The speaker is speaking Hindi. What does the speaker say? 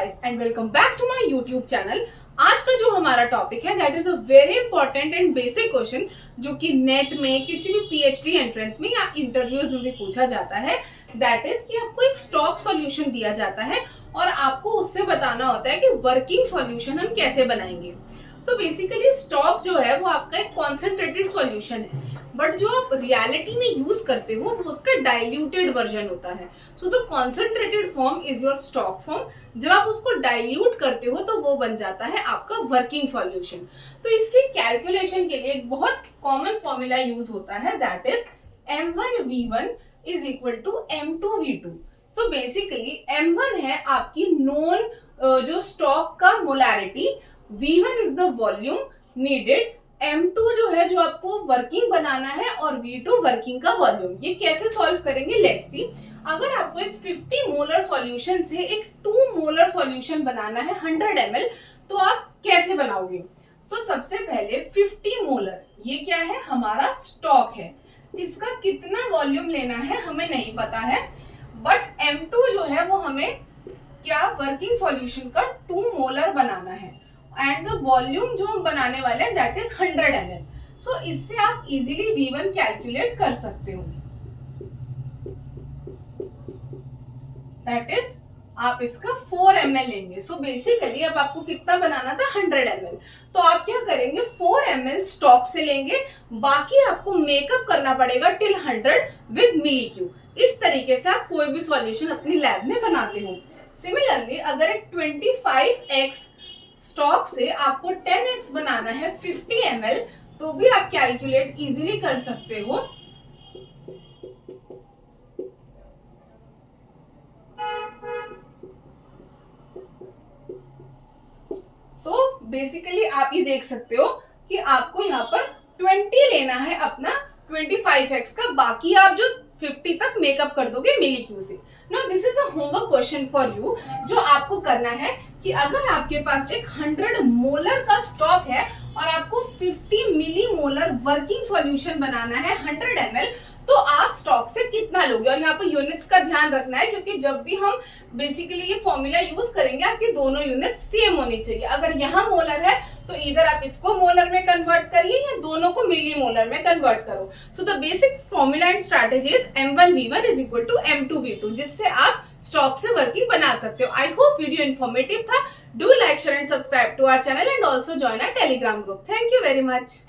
Guys and welcome back to my YouTube channel. आज का जो हमारा टॉपिक है that is a very important and basic question जो कि नेट में किसी भी पीएचडी एंट्रेंस में या इंटरव्यूज में भी पूछा जाता है। दैट इज कि आपको एक स्टॉक सॉल्यूशन दिया जाता है और आपको उससे बताना होता है कि वर्किंग सॉल्यूशन हम कैसे बनाएंगे। सो बेसिकली स्टॉक जो है वो आपका एक कॉन्सेंट्रेटेड सॉल्यूशन है, बट जो आप रियलिटी में यूज करते हो वो उसका डाइल्यूटेड वर्जन होता है। So the concentrated form is your stock form. जब आप उसको डाइल्यूट करते हो तो वो बन जाता है आपका वर्किंग सॉल्यूशन। तो इसकी कैलकुलेशन के लिए एक बहुत कॉमन फॉर्मूला यूज होता है that is M1V1 is equal to M2V2। So basically M1 है आपकी नोन जो स्टॉक का molarity, V1 is the volume needed, M2 जो है जो आपको वर्किंग बनाना है और V2 वर्किंग का वॉल्यूम। ये कैसे सॉल्व करेंगे लेट्स सी। अगर आपको एक 50 मोलर सॉल्यूशन से एक 2 मोलर सॉल्यूशन बनाना है 100 ml, तो आप कैसे बनाओगे? सो सबसे पहले 50 मोलर ये क्या है, हमारा स्टॉक है। इसका कितना वॉल्यूम लेना है हमें नहीं पता है, बट M2 जो है वो हमें क्या वर्किंग सॉल्यूशन का 2 मोलर बनाना है एंड द वॉल्यूम जो हम बनाने वाले हैं दैट इज 100 ml। सो इससे आप इजीली V1 कैलकुलेट कर सकते हो। दैट इज आप इसका 4 ml लेंगे। सो बेसिकली अब आपको कितना बनाना था 100 ml, तो आप क्या करेंगे 4 ml स्टॉक से लेंगे, बाकी आपको मेकअप करना पड़ेगा टिल 100 विद मिली क्यूब। इस तरीके से आप कोई भी सॉल्यूशन अपनी लैब में बनाते हो। सिमिलरली अगर एक 25x स्टॉक से आपको 10x बनाना है 50 ml, तो भी आप कैलकुलेट इजीली कर सकते हो। तो बेसिकली आप ये देख सकते हो कि आपको यहाँ पर 20 लेना है अपना 25x का, बाकी आप जो 50 तक मेकअप कर दोगे मिली क्यू से। No this is a homework question for you. जो आपको करना है कि अगर आपके पास एक 100 मोलर का स्टॉक है और आपको 50 मिली मोलर वर्किंग सॉल्यूशन बनाना है 100 ml, तो आप स्टॉक से कितना लोगे। और यहाँ पर यूनिट्स का ध्यान रखना है क्योंकि जब भी हम बेसिकली ये फॉर्मूला यूज करेंगे आपके दोनों यूनिट सेम होनी चाहिए। अगर यहाँ मोलर है तो इधर आप इसको मोलर में कन्वर्ट करिए या दोनों को मिली मोलर में कन्वर्ट करो। So the basic formula and strategy is M1V1 is equal to M2V2, जिससे आप स्टॉक से वर्किंग बना सकते हो। आई होप वीडियो इन्फॉर्मेटिव था। Do like, share and subscribe to our channel and also join our Telegram group. Thank you very much.